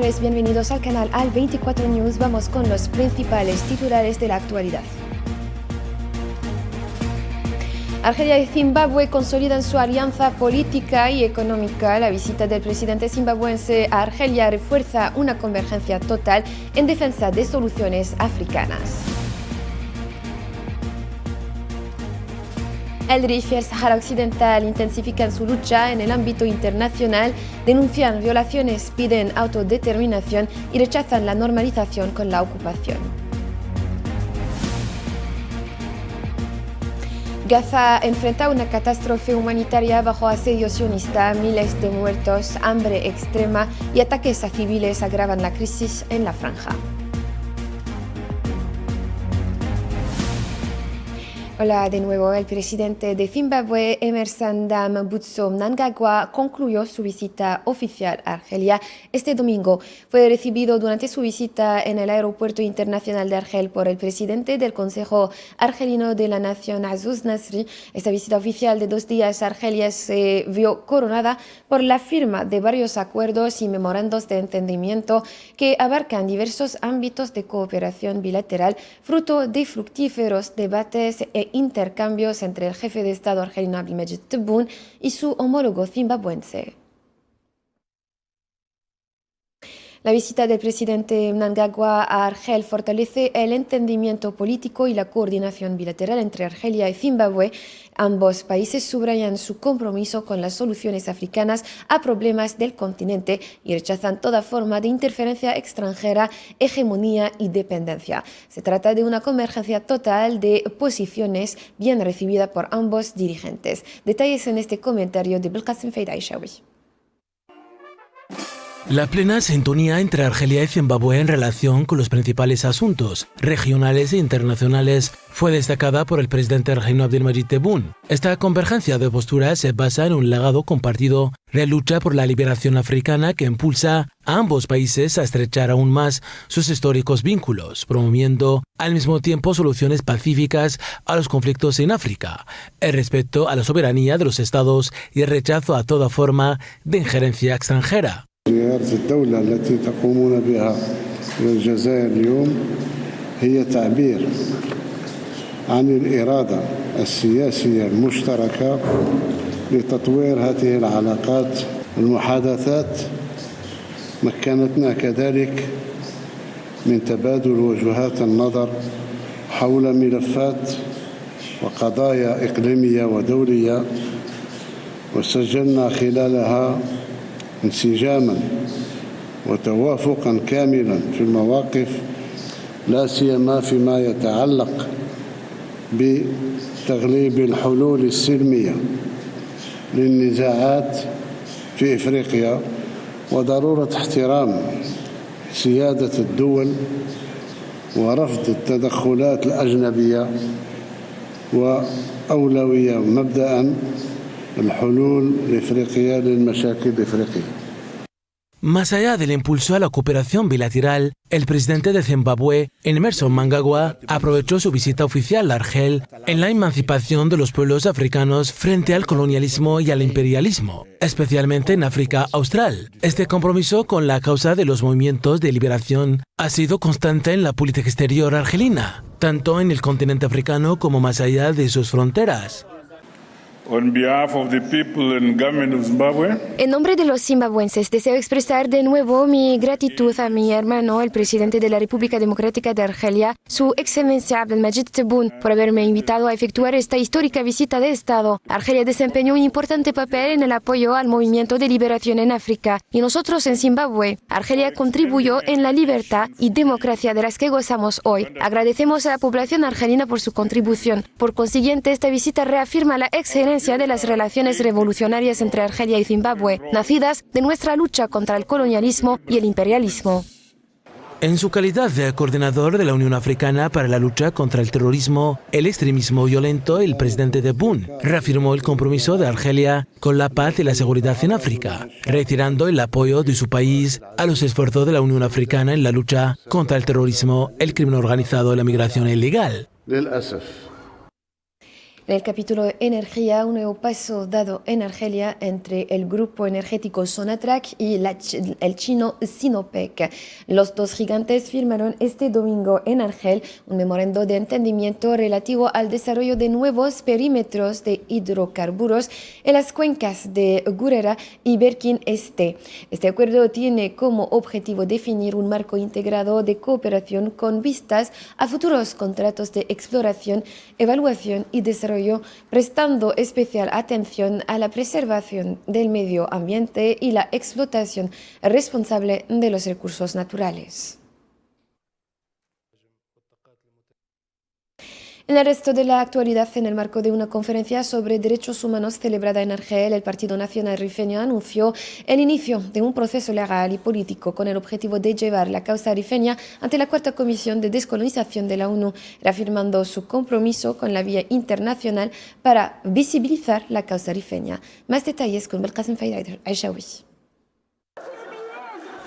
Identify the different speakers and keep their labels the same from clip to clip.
Speaker 1: tardes, bienvenidos al canal Al24 News. Vamos con los principales titulares de la actualidad. Argelia y Zimbabue consolidan su alianza política y económica. La visita del presidente zimbabuense a Argelia refuerza una convergencia total en defensa de soluciones africanas. El Rif y el Sahara Occidental intensifican su lucha en el ámbito internacional, denuncian violaciones, piden autodeterminación y rechazan la normalización con la ocupación. Gaza enfrenta una catástrofe humanitaria bajo asedio sionista, miles de muertos, hambre extrema y ataques a civiles agravan la crisis en la franja. Hola de nuevo. El presidente de Zimbabue, Emmerson Mnangagwa Mnangagwa, concluyó su visita oficial a Argelia este domingo. Fue recibido durante su visita en el aeropuerto internacional de Argel por el presidente del Consejo Argelino de la Nación, Azouz Nasri. Esta visita oficial de 2 días a Argelia se vio coronada por la firma de varios acuerdos y memorandos de entendimiento que abarcan diversos ámbitos de cooperación bilateral, fruto de fructíferos debates e intercambios entre el jefe de Estado argelino Abdelmadjid Tebboune y su homólogo zimbabuense. La visita del presidente Mnangagwa a Argel fortalece el entendimiento político y la coordinación bilateral entre Argelia y Zimbabue. Ambos países subrayan su compromiso con las soluciones africanas a problemas del continente y rechazan toda forma de interferencia extranjera, hegemonía y dependencia. Se trata de una convergencia total de posiciones bien recibida por ambos dirigentes. Detalles en este comentario de Belkacem Feidaishawi.
Speaker 2: La plena sintonía entre Argelia y Zimbabue en relación con los principales asuntos regionales e internacionales fue destacada por el presidente argelino Abdelmadjid Tebboune. Esta convergencia de posturas se basa en un legado compartido de lucha por la liberación africana que impulsa a ambos países a estrechar aún más sus históricos vínculos, promoviendo al mismo tiempo soluciones pacíficas a los conflictos en África, el respeto a la soberanía de los estados y el rechazo a toda forma de injerencia extranjera.
Speaker 3: زيارة الدولة التي تقومون بها إلى الجزائر اليوم هي تعبير عن الإرادة السياسية المشتركة لتطوير هذه العلاقات. المحادثات مكنتنا كذلك من تبادل وجهات النظر حول ملفات وقضايا إقليمية ودولية، وسجلنا خلالها انسجاما وتوافقا كاملا في المواقف، لا سيما فيما يتعلق بتغليب الحلول السلمية للنزاعات في إفريقيا وضرورة احترام سيادة الدول ورفض التدخلات الأجنبية وأولوية مبدأ الحلول الإفريقية للمشاكل الإفريقية.
Speaker 2: Más allá del impulso a la cooperación bilateral, el presidente de Zimbabue, Emmerson Mnangagwa, aprovechó su visita oficial a Argel en la emancipación de los pueblos africanos frente al colonialismo y al imperialismo, especialmente en África Austral. Este compromiso con la causa de los movimientos de liberación ha sido constante en la política exterior argelina, tanto en el continente africano como más allá de sus fronteras.
Speaker 4: On behalf of the people and government of Zimbabwe,
Speaker 1: En nombre de los zimbabuenses, deseo expresar de nuevo mi gratitud a mi hermano, el presidente de la República Democrática de Argelia, su excelencia Abdelmadjid Tebboune, por haberme invitado a efectuar esta histórica visita de Estado. Argelia desempeñó un importante papel en el apoyo al movimiento de liberación en África y nosotros en Zimbabue. Argelia contribuyó en la libertad y democracia de las que gozamos hoy. Agradecemos a la población argelina por su contribución. Por consiguiente, esta visita reafirma la excelencia de las relaciones revolucionarias entre Argelia y Zimbabue, nacidas de nuestra lucha contra el colonialismo y el imperialismo.
Speaker 2: En su calidad de coordinador de la Unión Africana para la lucha contra el terrorismo, el extremismo violento, el presidente Tebboune reafirmó el compromiso de Argelia con la paz y la seguridad en África, reiterando el apoyo de su país a los esfuerzos de la Unión Africana en la lucha contra el terrorismo, el crimen organizado y la migración ilegal.
Speaker 1: En el capítulo energía, un nuevo paso dado en Argelia entre el grupo energético Sonatrach y el chino Sinopec. Los dos gigantes firmaron este domingo en Argel un memorando de entendimiento relativo al desarrollo de nuevos perímetros de hidrocarburos en las cuencas de Gurera y Berkin Este. Este acuerdo tiene como objetivo definir un marco integrado de cooperación con vistas a futuros contratos de exploración, evaluación y desarrollo, prestando especial atención a la preservación del medio ambiente y la explotación responsable de los recursos naturales. En el resto de la actualidad, en el marco de una conferencia sobre derechos humanos celebrada en Argel, el Partido Nacional Rifeño anunció el inicio de un proceso legal y político con el objetivo de llevar la causa rifeña ante la Cuarta Comisión de Descolonización de la ONU, reafirmando su compromiso con la vía internacional para visibilizar la causa rifeña. Más detalles con Belkacem Fayda Aishawi.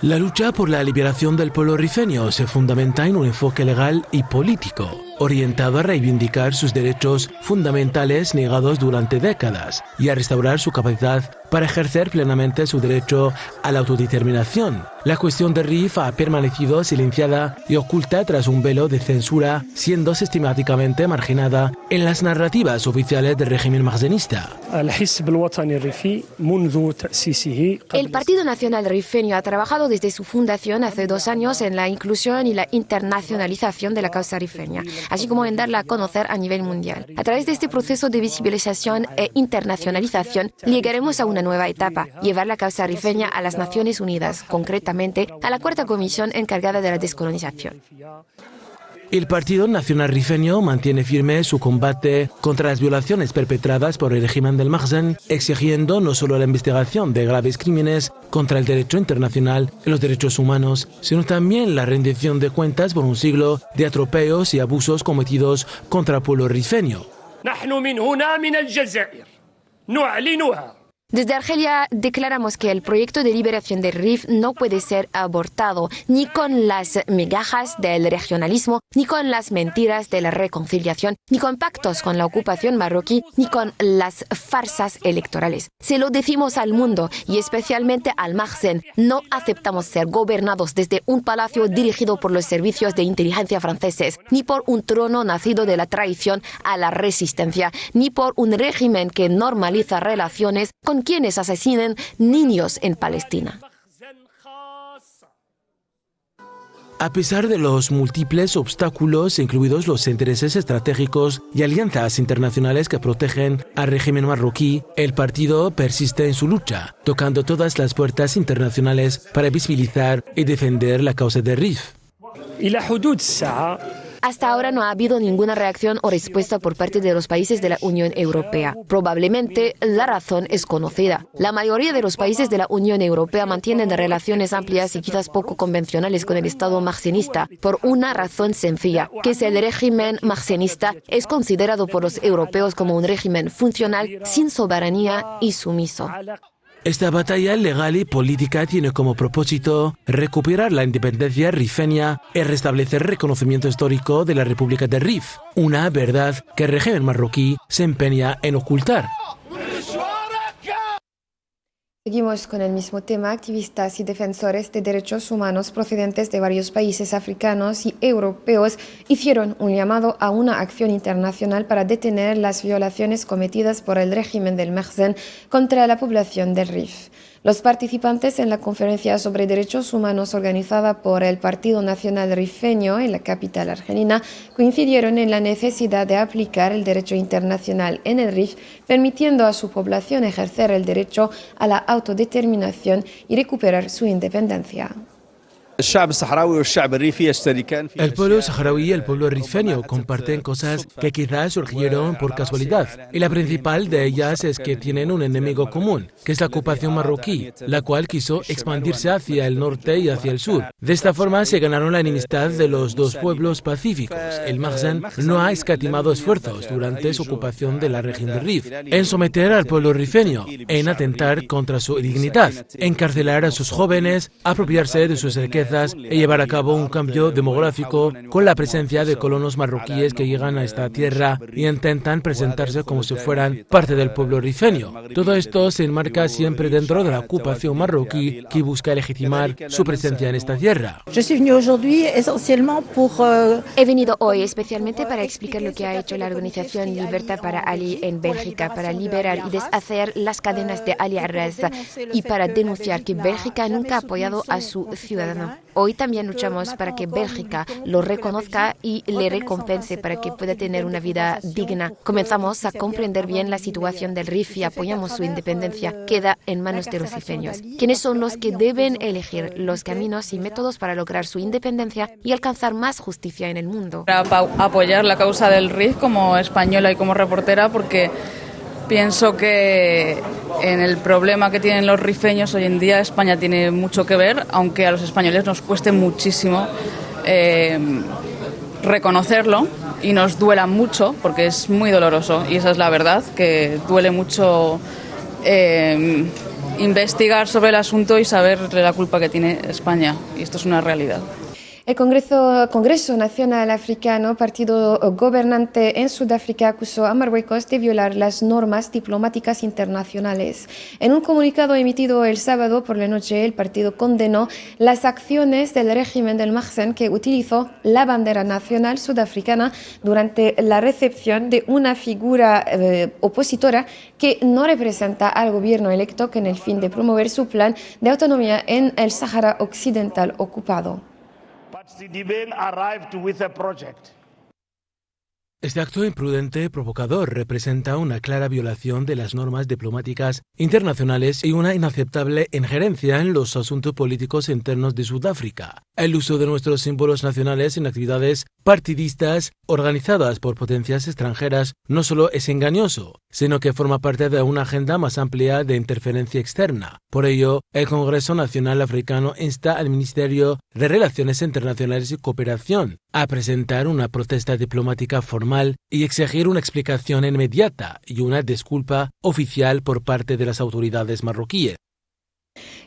Speaker 2: La lucha por la liberación del pueblo rifeño se fundamenta en un enfoque legal y político, orientado a reivindicar sus derechos fundamentales negados durante décadas y a restaurar su capacidad para ejercer plenamente su derecho a la autodeterminación. La cuestión de Rif ha permanecido silenciada y oculta tras un velo de censura, siendo sistemáticamente marginada en las narrativas oficiales del régimen mahzenista.
Speaker 1: El Partido Nacional Rifeño ha trabajado desde su fundación hace 2 años en la inclusión y la internacionalización de la causa rifeña, así como en darla a conocer a nivel mundial. A través de este proceso de visibilización e internacionalización, llegaremos a una nueva etapa, llevar la causa rifeña a las Naciones Unidas, concretamente a la Cuarta Comisión encargada de la descolonización.
Speaker 2: El Partido Nacional Rifeño mantiene firme su combate contra las violaciones perpetradas por el régimen del Mahzen, exigiendo no solo la investigación de graves crímenes contra el derecho internacional y los derechos humanos, sino también la rendición de cuentas por un siglo de atropellos y abusos cometidos contra el pueblo rifeño.
Speaker 1: Desde Argelia declaramos que el proyecto de liberación del Rif no puede ser abortado ni con las migajas del regionalismo, ni con las mentiras de la reconciliación, ni con pactos con la ocupación marroquí, ni con las farsas electorales. Se lo decimos al mundo y especialmente al Mahzen. No aceptamos ser gobernados desde un palacio dirigido por los servicios de inteligencia franceses, ni por un trono nacido de la traición a la resistencia, ni por un régimen que normaliza relaciones con quienes asesinen niños en Palestina.
Speaker 2: A pesar de los múltiples obstáculos, incluidos los intereses estratégicos y alianzas internacionales que protegen al régimen marroquí, el partido persiste en su lucha, tocando todas las puertas internacionales para visibilizar y defender la causa de Rif.
Speaker 1: Hasta ahora no ha habido ninguna reacción o respuesta por parte de los países de la Unión Europea. Probablemente la razón es conocida. La mayoría de los países de la Unión Europea mantienen relaciones amplias y quizás poco convencionales con el Estado mahzenista, por una razón sencilla, que es el régimen mahzenista es considerado por los europeos como un régimen funcional, sin soberanía y sumiso.
Speaker 2: Esta batalla legal y política tiene como propósito recuperar la independencia rifeña y restablecer el reconocimiento histórico de la República de Rif, una verdad que el régimen marroquí se empeña en ocultar.
Speaker 1: Seguimos con el mismo tema. Activistas y defensores de derechos humanos procedentes de varios países africanos y europeos hicieron un llamado a una acción internacional para detener las violaciones cometidas por el régimen del Mahzen contra la población del Rif. Los participantes en la conferencia sobre derechos humanos organizada por el Partido Nacional Rifeño en la capital argelina coincidieron en la necesidad de aplicar el derecho internacional en el Rif, permitiendo a su población ejercer el derecho a la autodeterminación y recuperar su independencia.
Speaker 2: El pueblo saharaui y el pueblo rifeño comparten cosas que quizás surgieron por casualidad, y la principal de ellas es que tienen un enemigo común, que es la ocupación marroquí, la cual quiso expandirse hacia el norte y hacia el sur. De esta forma se ganaron la enemistad de los dos pueblos pacíficos. El Mahzen no ha escatimado esfuerzos durante su ocupación de la región de Rif en someter al pueblo rifeño, en atentar contra su dignidad, encarcelar a sus jóvenes, apropiarse de sus riquezas riquezas y llevar a cabo un cambio demográfico con la presencia de colonos marroquíes que llegan a esta tierra y intentan presentarse como si fueran parte del pueblo rifeño. Todo esto se enmarca siempre dentro de la ocupación marroquí que busca legitimar su presencia en esta tierra.
Speaker 1: He venido hoy especialmente para explicar lo que ha hecho la organización Libertad para Ali en Bélgica para liberar y deshacer las cadenas de Ali Arras y para denunciar que Bélgica nunca ha apoyado a su ciudadano. Hoy también luchamos para que Bélgica lo reconozca y le recompense para que pueda tener una vida digna. Comenzamos a comprender bien la situación del RIF y apoyamos su independencia. Queda en manos de los rifeños, quienes son los que deben elegir los caminos y métodos para lograr su independencia y alcanzar más justicia en el mundo.
Speaker 5: Para apoyar la causa del RIF como española y como reportera, porque pienso que en el problema que tienen los rifeños hoy en día España tiene mucho que ver, aunque a los españoles nos cueste muchísimo reconocerlo y nos duela mucho, porque es muy doloroso y esa es la verdad, que duele mucho investigar sobre el asunto y saber la culpa que tiene España, y esto es una realidad.
Speaker 1: El Congreso Nacional Africano, partido gobernante en Sudáfrica, acusó a Marruecos de violar las normas diplomáticas internacionales. En un comunicado emitido el sábado por la noche, el partido condenó las acciones del régimen del Makhzen, que utilizó la bandera nacional sudafricana durante la recepción de una figura opositora que no representa al gobierno electo con el fin de promover su plan de autonomía en el Sáhara Occidental ocupado.
Speaker 2: Este acto imprudente y provocador representa una clara violación de las normas diplomáticas internacionales y una inaceptable injerencia en los asuntos políticos internos de Sudáfrica. El uso de nuestros símbolos nacionales en actividades partidistas organizadas por potencias extranjeras no solo es engañoso, sino que forma parte de una agenda más amplia de interferencia externa. Por ello, el Congreso Nacional Africano insta al Ministerio de Relaciones Internacionales y Cooperación a presentar una protesta diplomática formal y exigir una explicación inmediata y una disculpa oficial por parte de las autoridades marroquíes.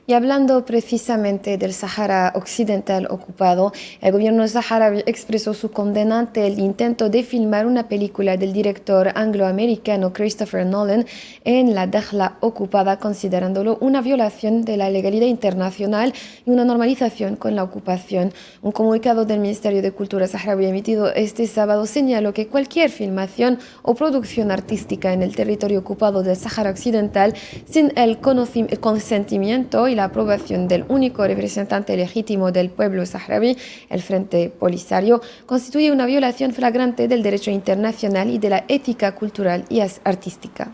Speaker 1: Y hablando precisamente del Sáhara Occidental ocupado, el gobierno saharaui expresó su condena ante el intento de filmar una película del director angloamericano Christopher Nolan en la Dakhla ocupada, considerándolo una violación de la legalidad internacional y una normalización con la ocupación. Un comunicado del Ministerio de Cultura saharaui emitido este sábado señaló que cualquier filmación o producción artística en el territorio ocupado del Sáhara Occidental sin el consentimiento y la aprobación del único representante legítimo del pueblo saharaui, el Frente Polisario, constituye una violación flagrante del derecho internacional y de la ética cultural y artística.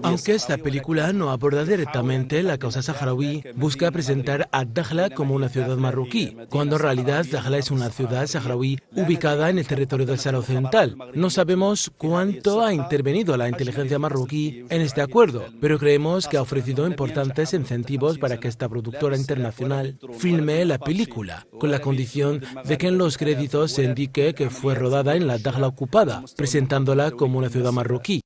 Speaker 2: Aunque esta película no aborda directamente la causa saharaui, busca presentar a Dakhla como una ciudad marroquí, cuando en realidad Dakhla es una ciudad saharaui ubicada en el territorio del Sáhara Occidental. No sabemos cuánto ha intervenido la inteligencia marroquí en este acuerdo, pero creemos que ha ofrecido importantes incentivos para que esta productora internacional filme la película, con la condición de que en los créditos se indique que fue rodada en la Dakhla ocupada, presentándola como una ciudad marroquí.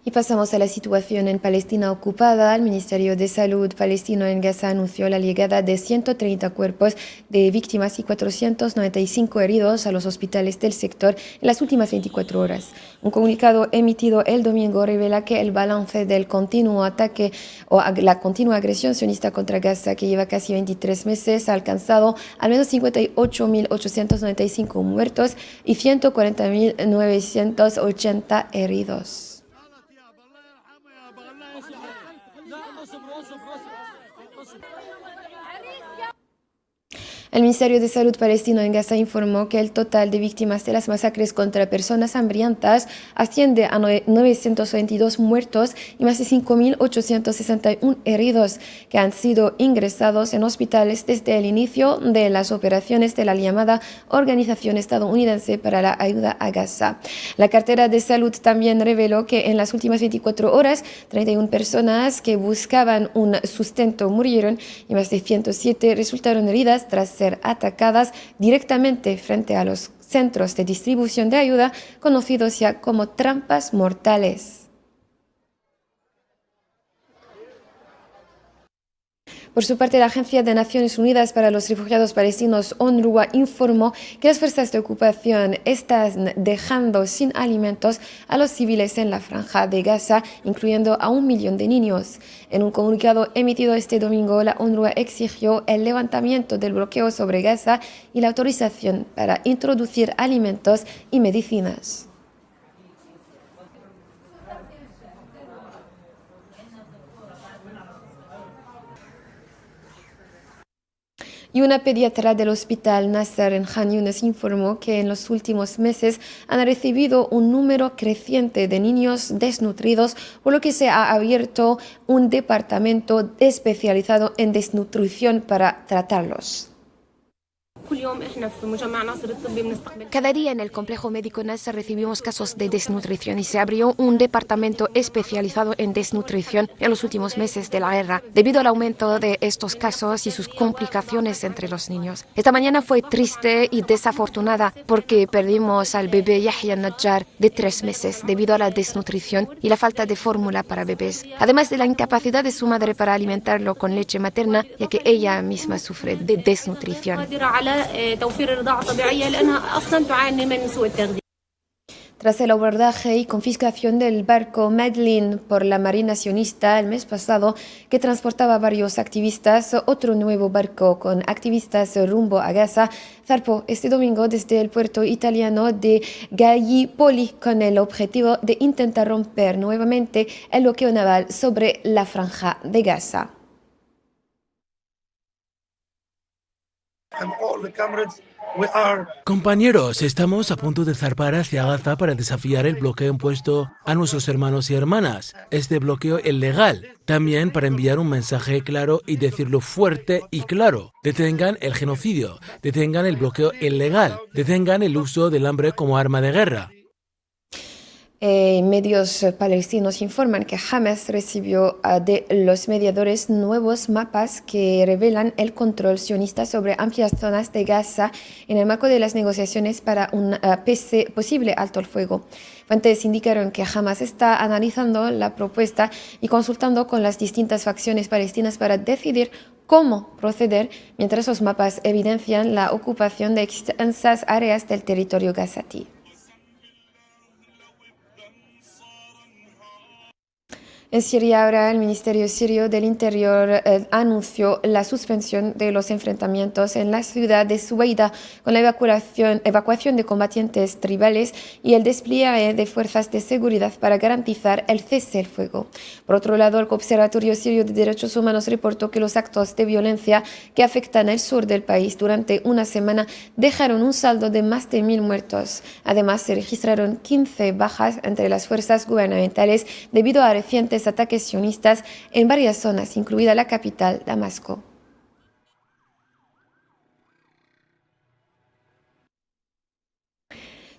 Speaker 1: Y pasamos a la situación en Palestina ocupada. El Ministerio de Salud palestino en Gaza anunció la llegada de 130 cuerpos de víctimas y 495 heridos a los hospitales del sector en las últimas 24 horas. Un comunicado emitido el domingo revela que el balance del continuo ataque o la continua agresión sionista contra Gaza, que lleva casi 23 meses, ha alcanzado al menos 58.895 muertos y 140.980 heridos. El Ministerio de Salud palestino en Gaza informó que el total de víctimas de las masacres contra personas hambrientas asciende a 922 muertos y más de 5.861 heridos que han sido ingresados en hospitales desde el inicio de las operaciones de la llamada Organización Estadounidense para la Ayuda a Gaza. La cartera de salud también reveló que en las últimas 24 horas, 31 personas que buscaban un sustento murieron y más de 107 resultaron heridas tras ser atacadas directamente frente a los centros de distribución de ayuda, conocidos ya como trampas mortales. Por su parte, la Agencia de Naciones Unidas para los Refugiados Palestinos, UNRWA, informó que las fuerzas de ocupación están dejando sin alimentos a los civiles en la Franja de Gaza, incluyendo a 1 millón de niños. En un comunicado emitido este domingo, la UNRWA exigió el levantamiento del bloqueo sobre Gaza y la autorización para introducir alimentos y medicinas. Y una pediatra del Hospital Nasser en Khan Yunis informó que en los últimos meses han recibido un número creciente de niños desnutridos, por lo que se ha abierto un departamento especializado en desnutrición para tratarlos. Cada día en el complejo médico Nasser recibimos casos de desnutrición y se abrió un departamento especializado en desnutrición en los últimos meses de la guerra, debido al aumento de estos casos y sus complicaciones entre los niños. Esta mañana fue triste y desafortunada porque perdimos al bebé Yahya Najjar de 3 meses debido a la desnutrición y la falta de fórmula para bebés, además de la incapacidad de su madre para alimentarlo con leche materna, ya que ella misma sufre de desnutrición. Tras el abordaje y confiscación del barco Madeleine por la Marina sionista el mes pasado, que transportaba a varios activistas, otro nuevo barco con activistas rumbo a Gaza zarpó este domingo desde el puerto italiano de Gallipoli con el objetivo de intentar romper nuevamente el bloqueo naval sobre la Franja de Gaza.
Speaker 2: Compañeros, estamos a punto de zarpar hacia Gaza para desafiar el bloqueo impuesto a nuestros hermanos y hermanas. Este bloqueo es legal. También para enviar un mensaje claro y decirlo fuerte y claro. Detengan el genocidio, detengan el bloqueo ilegal, detengan el uso del hambre como arma de guerra.
Speaker 1: Medios palestinos informan que Hamas recibió de los mediadores nuevos mapas que revelan el control sionista sobre amplias zonas de Gaza en el marco de las negociaciones para un posible alto el fuego. Fuentes indicaron que Hamas está analizando la propuesta y consultando con las distintas facciones palestinas para decidir cómo proceder, mientras los mapas evidencian la ocupación de extensas áreas del territorio gazatí. En Siria ahora el Ministerio Sirio del Interior anunció la suspensión de los enfrentamientos en la ciudad de Suweida con la evacuación de combatientes tribales y el despliegue de fuerzas de seguridad para garantizar el cese del fuego. Por otro lado, el Observatorio Sirio de Derechos Humanos reportó que los actos de violencia que afectan el sur del país durante una semana dejaron un saldo de más de 1.000 muertos. Además, se registraron 15 bajas entre las fuerzas gubernamentales debido a recientes ataques sionistas en varias zonas, incluida la capital, Damasco.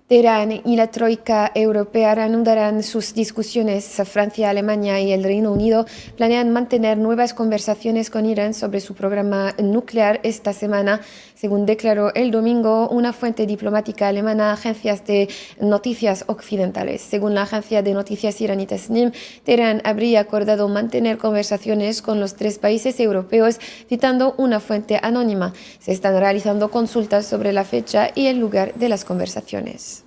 Speaker 1: Teherán y la Troika Europea reanudarán sus discusiones. Francia, Alemania y el Reino Unido planean mantener nuevas conversaciones con Irán sobre su programa nuclear esta semana, según declaró el domingo una fuente diplomática alemana a agencias de noticias occidentales. Según la agencia de noticias iraní Tasnim, Teherán habría acordado mantener conversaciones con los 3 países europeos, citando una fuente anónima. Se están realizando consultas sobre la fecha y el lugar de las conversaciones.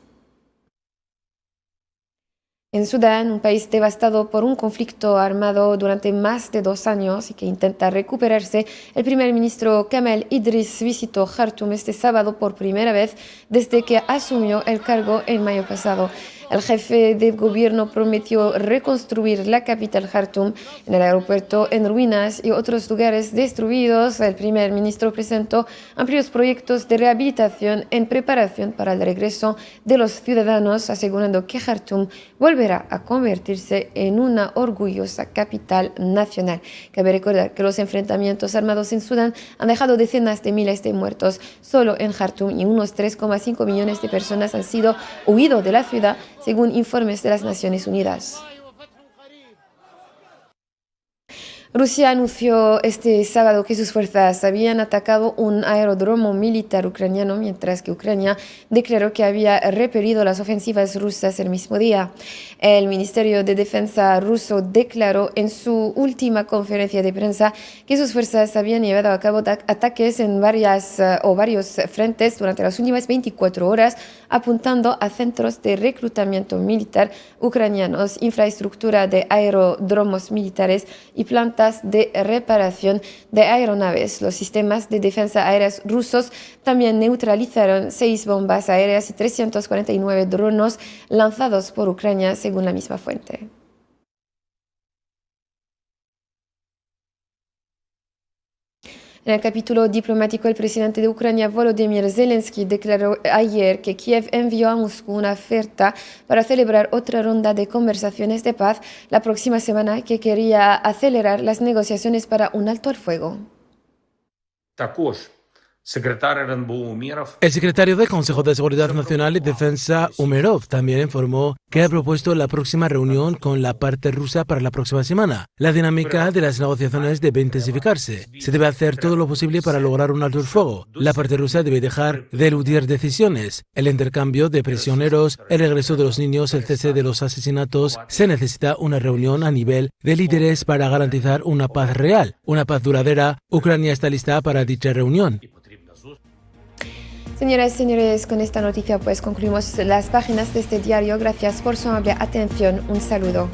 Speaker 1: En Sudán, un país devastado por un conflicto armado durante más de 2 años y que intenta recuperarse, el primer ministro Kemal Idris visitó Jartum este sábado por primera vez desde que asumió el cargo en mayo pasado. El jefe del gobierno prometió reconstruir la capital Jartum, en el aeropuerto en ruinas y otros lugares destruidos. El primer ministro presentó amplios proyectos de rehabilitación en preparación para el regreso de los ciudadanos, asegurando que Jartum volverá a convertirse en una orgullosa capital nacional. Cabe recordar que los enfrentamientos armados en Sudán han dejado decenas de miles de muertos solo en Jartum y unos 3,5 millones de personas han sido huido de la ciudad, según informes de las Naciones Unidas. Rusia anunció este sábado que sus fuerzas habían atacado un aeródromo militar ucraniano, mientras que Ucrania declaró que había repelido las ofensivas rusas el mismo día. El Ministerio de Defensa ruso declaró en su última conferencia de prensa que sus fuerzas habían llevado a cabo ataques en varios frentes durante las últimas 24 horas, apuntando a centros de reclutamiento militar ucranianos, infraestructura de aeródromos militares y plantas de reparación de aeronaves. Los sistemas de defensa aéreas rusos también neutralizaron 6 bombas aéreas y 349 drones lanzados por Ucrania, según la misma fuente. En el capítulo diplomático, el presidente de Ucrania, Volodymyr Zelensky, declaró ayer que Kiev envió a Moscú una oferta para celebrar otra ronda de conversaciones de paz la próxima semana, que quería acelerar las negociaciones para un alto al fuego.
Speaker 2: El secretario del Consejo de Seguridad Nacional y Defensa, Umerov, también informó que ha propuesto la próxima reunión con la parte rusa para la próxima semana. La dinámica de las negociaciones debe intensificarse. Se debe hacer todo lo posible para lograr un alto el fuego. La parte rusa debe dejar de eludir decisiones. El intercambio de prisioneros, el regreso de los niños, el cese de los asesinatos. Se necesita una reunión a nivel de líderes para garantizar una paz real, una paz duradera. Ucrania está lista para dicha reunión.
Speaker 1: Señoras y señores, con esta noticia pues concluimos las páginas de este diario. Gracias por su amable atención. Un saludo.